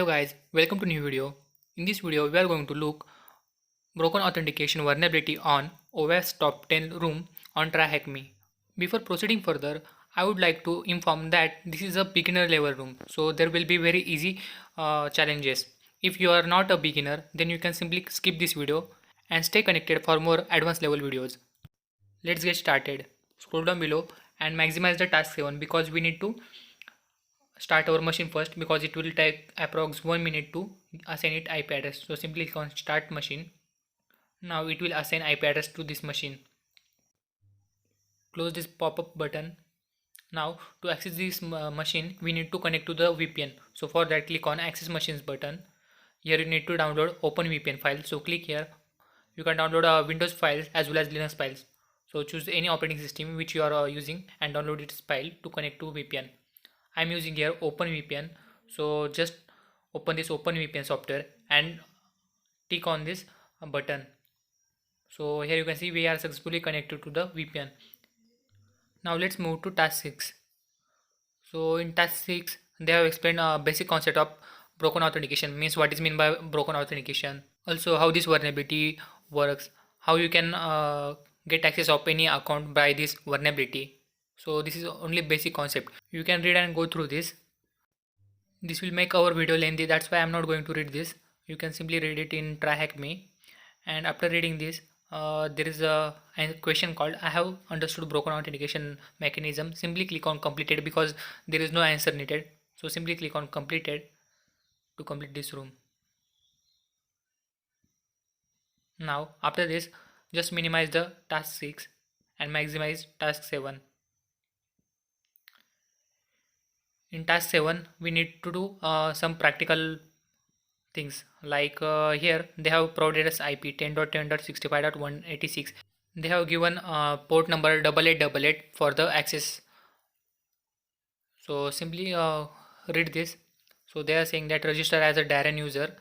Hello guys, welcome to new video. In this video we are going to look broken authentication vulnerability on OS top 10 room on TryHackMe. Before proceeding further, I would like to inform that this is a beginner level room, so there will be very easy challenges. If you are not a beginner, then you can simply skip this video and stay connected for more advanced level videos. Let's get started. Scroll down below and maximize the task 7 because we need to start our machine first because it will take approx 1 minute to assign it IP address. So simply click on start machine. Now it will assign IP address to this machine. Close this pop-up button. Now to access this machine we need to connect to the VPN. So for that click on access machines button. Here you need to download OpenVPN file. So click here. You can download Windows files as well as Linux files. So choose any operating system which you are using and download its file to connect to VPN. I'm using here OpenVPN, so just open this OpenVPN software and tick on this button. So here you can see we are successfully connected to the VPN. Now let's move to task 6. So in task 6 they have explained a basic concept of broken authentication, means what is meant by broken authentication, also how this vulnerability works, how you can get access of any account by this vulnerability. So this is only basic concept. You can read and go through this. This will make our video lengthy, that's why I'm not going to read this. You can simply read it in TryHackMe. And after reading this, there is a question called I have understood broken authentication mechanism. Simply click on completed because there is no answer needed. So simply click on completed to complete this room. Now after this, just minimize the task 6 and maximize task 7. In task 7 we need to do some practical things like here they have provided us IP 10.10.65.186. They have given port number 8888 for the access. So simply read this. So they are saying that register as a Darren user,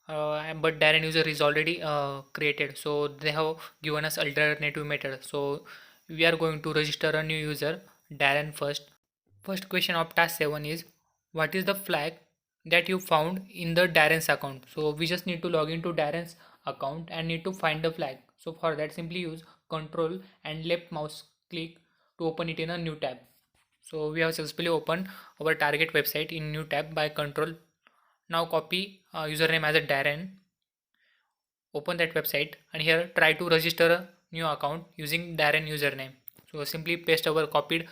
but Darren user is already created, so they have given us alternative method. So we are going to register a new user Darren first. First question of task 7 is what is the flag that you found in the Darren's account. So we just need to log into Darren's account and need to find the flag. So for that simply use control and left mouse click to open it in a new tab. So we have successfully opened our target website in new tab by control. Now copy username as a Darren, open that website and here try to register a new account using Darren username. So simply paste our copied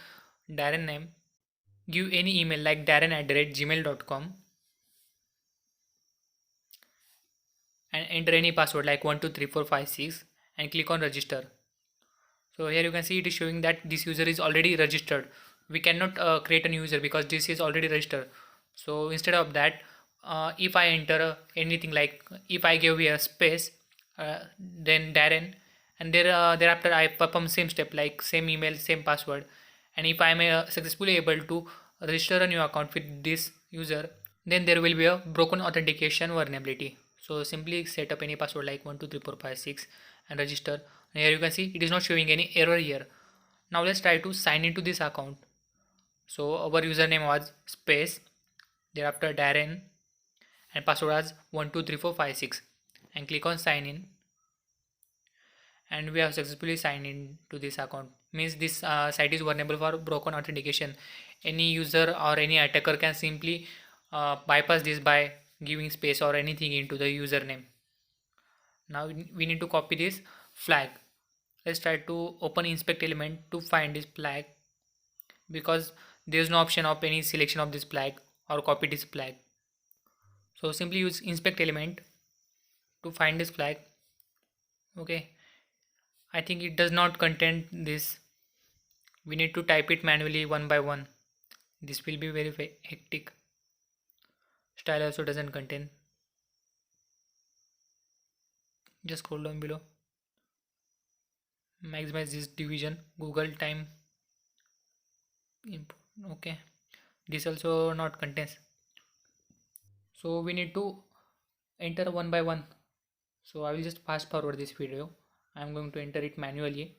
Darren name. Give any email like darren@gmail.com and enter any password like 123456 and click on register. So here you can see it is showing that this user is already registered. We cannot create a new user because this is already registered. So instead of that, if I enter anything like if I give here space, then Darren, and thereafter I perform same step like same email, same password, and if I am successfully able to register a new account with this user, then there will be a broken authentication vulnerability. So simply set up any password like 123456 and register. And here you can see it is not showing any error here. Now let's try to sign into this account. So our username was space, thereafter Darren, and password was 123456 and click on sign in, and we have successfully signed in to this account. Means this site is vulnerable for broken authentication. Any user or any attacker can simply bypass this by giving space or anything into the username. Now we need to copy this flag. Let's try to open inspect element to find this flag because there is no option of any selection of this flag or copy this flag. So simply use inspect element to find this flag. Okay, I think it does not contain this. We need to type it manually one by one. This will be very hectic. Style also doesn't contain. Just scroll down below. Maximize this division. Google time input. Okay, this also not contains. So we need to enter one by one. So I will just fast forward this video. I am going to enter it manually.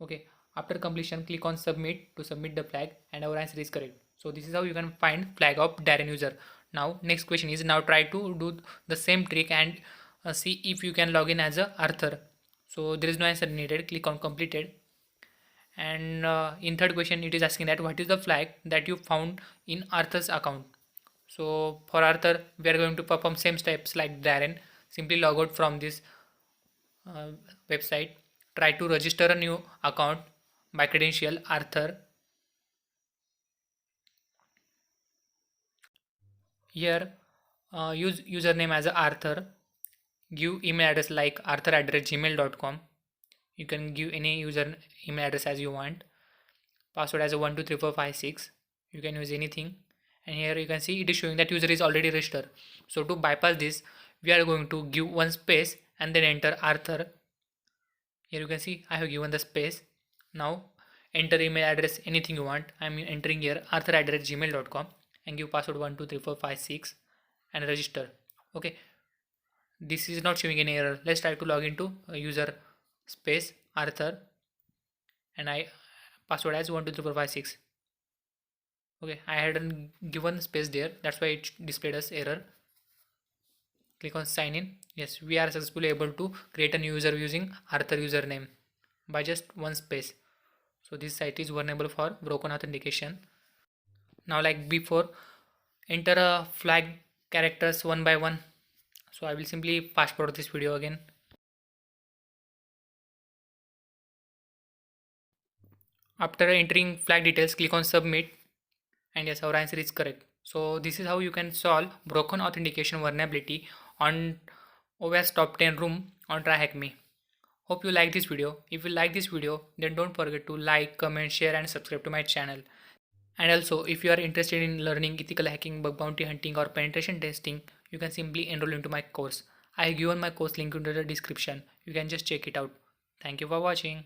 Okay, after completion click on submit to submit the flag and our answer is correct. So this is how you can find flag of Darren user. Now next question is, now try to do the same trick and see if you can log in as a Arthur. So there is no answer needed, click on completed. And in third question it is asking that what is the flag that you found in Arthur's account. So for Arthur we are going to perform same steps like Darren. Simply log out from this uh, website, try to register a new account by credential Arthur. Here use username as a Arthur, give email address like arthur@gmail.com. You can give any user email address as you want, password as a 123456. You can use anything, and here you can see it is showing that user is already registered. So to bypass this we are going to give one space and then enter Arthur. Here you can see I have given the space. Now enter email address anything you want. I am entering here arthur@gmail.com and give password 123456 and register. Okay, this is not showing any error. Let's try to log into user space Arthur and I password as 123456. Okay, I hadn't given space there, that's why it displayed us error. Click on sign in. Yes, we are successfully able to create a new user using Arthur username by just one space. So this site is vulnerable for broken authentication. Now like before, enter a flag characters one by one. So I will simply fast forward this video again. After entering flag details, click on submit, and yes, our answer is correct. So this is how you can solve broken authentication vulnerability on OWASP top 10 room on TryHackMe. Hope you like this video. If you like this video, then don't forget to like, comment, share and subscribe to my channel. And also, if you are interested in learning ethical hacking, bug bounty hunting or penetration testing, you can simply enroll into my course. I have given my course link into the description. You can just check it out. Thank you for watching.